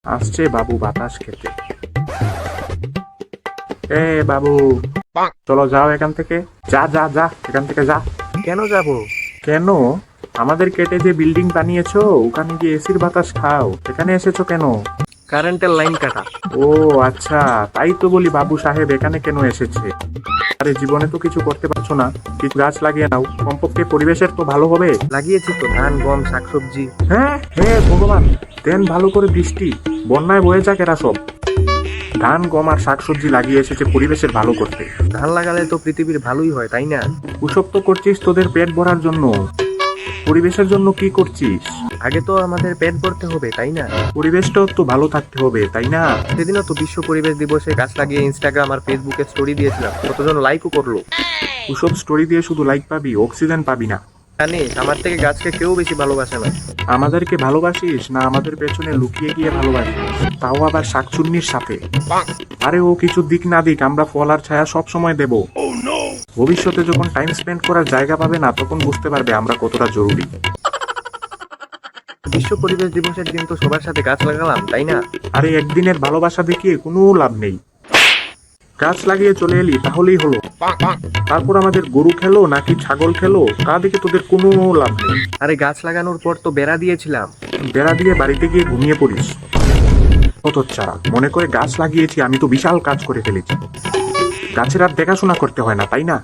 আসছে বাবু বাতাস খেতে। এ বাবু, চলো যাও এখান থেকে। যা যা যা, এখান থেকে যা। কেন যাব? কেন? আমাদের কেটে যে বিল্ডিং বানিয়েছো ওখানে গিয়ে এসির বাতাস খাও। এখানে এসেছো কেন? কারেন্টের লাইন কাটা। ও আচ্ছা, তাই তো বলি বাবু সাহেব এখানে কেন এসেছে। আরে জীবনে তো কিছু করতে পারছো না, কিছু গাছ লাগিয়ে নাও, কমপক্ষে পরিবেশের তো ভালো হবে। লাগিয়েছি তো ধান গম শাকসবজি। হ্যাঁ হ্যাঁ ভগবান, দেন ভালো করে বৃষ্টি, বন্যায় বয়ে যাক এরা সব। ধান গম আর শাকসবজি লাগিয়ে এসেছে পরিবেশের ভালো করতে। ধান লাগালে তো পৃথিবীর ভালোই হয়, তাই না? ওসব তো করছিস তোদের পেট ভরার জন্য, পরিবেশের জন্য কি করছিস? আগে তো আমাদের পেট ভরতে হবে, তাই না? পরিবেশটাও তো ভালো থাকতে হবে, তাই না? সেদিনও তো বিশ্ব পরিবেশ দিবসে গাছ লাগিয়ে ইনস্টাগ্রাম আর ফেসবুকে স্টোরি দিয়েছিলাম, কতজন লাইকও করলো। ওসব স্টোরি দিয়ে শুধু লাইক পাবি, অক্সিজেন পাবি না। জানিস আমার থেকে গাছকে কেউ বেশি ভালোবাসে না। আমাদেরকে ভালোবাসিস না আমাদের পেছনে লুকিয়ে গিয়ে ভালোবাসিস, তাও আবার শাকচুন্নির সাথে। আরে ও কিছু দিক না দিক, আমরা ফল আর ছায়া সব সময় দেব। ভবিষ্যতে যখন টাইম স্পেন্ড করার জায়গা পাবে না, তখন বুঝতে পারবে আমরা কতটা জরুরি। বিশ্ব পরিবেশ দিবসের দিন তো সবার সাথে গাছ লাগালাম, তাই না? আরে একদিনের ভালোবাসা দেখিয়ে কোনো লাভ নেই। গাছ লাগিয়ে চলে এলি তাহলেই হলো, তারপর আমাদের গরু খেলো নাকি ছাগল খেলো তা দেখে তোদের কোনো লাভ নেই। আরে গাছ লাগানোর পর তো বেড়া দিয়েছিলাম। বেড়া দিয়ে বাড়িতে গিয়ে ঘুমিয়ে পড়িস। হতচ্ছাড়া, মনে করে গাছ লাগিয়েছি আমি তো বিশাল কাজ করে ফেলেছি। গাছের আর দেখাশোনা করতে হয় না, তাই না?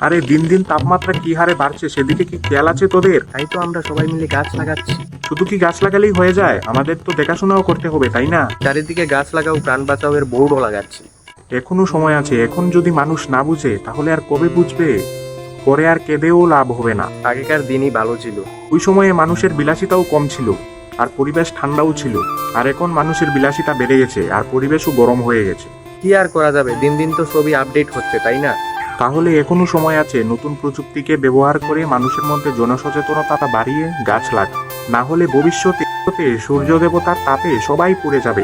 আরে দিন দিন তাপমাত্রা কি হারে বাড়ছে সেদিকে কি খেয়াল আছে তোদের? তাই তো আমরা সবাই মিলে গাছ লাগাচ্ছি। শুধু কি গাছ লাগালেই হয়ে যায়? আমাদের তো দেখাশোনাও করতে হবে, তাই না? চারিদিকে গাছ লাগাও প্রাণ বাঁচাও এর বোর্ডও লাগাচ্ছি। এখনো সময় আছে, এখন যদি মানুষ না বুঝে তাহলে আর কবে বুঝবে? পরে আর কেঁদেও লাভ হবে না। আগেকার দিনই ভালো ছিল। ওই সময়ে মানুষের বিলাসিতাও কম ছিল আর পরিবেশ ঠান্ডাও ছিল। আর এখন মানুষের বিলাসিতা বেড়ে গেছে আর পরিবেশও গরম হয়ে গেছে। কি আর করা যাবে, দিন দিন তো সবই আপডেট হচ্ছে, তাই না? তাহলে এখনো সময় আছে, নতুন প্রযুক্তিকে ব্যবহার করে মানুষের মধ্যে জনসচেতনতা বাড়িয়ে গাছ লাগ, না হলে ভবিষ্যতে সূর্য দেবতার তাপে সবাই পুড়ে যাবে।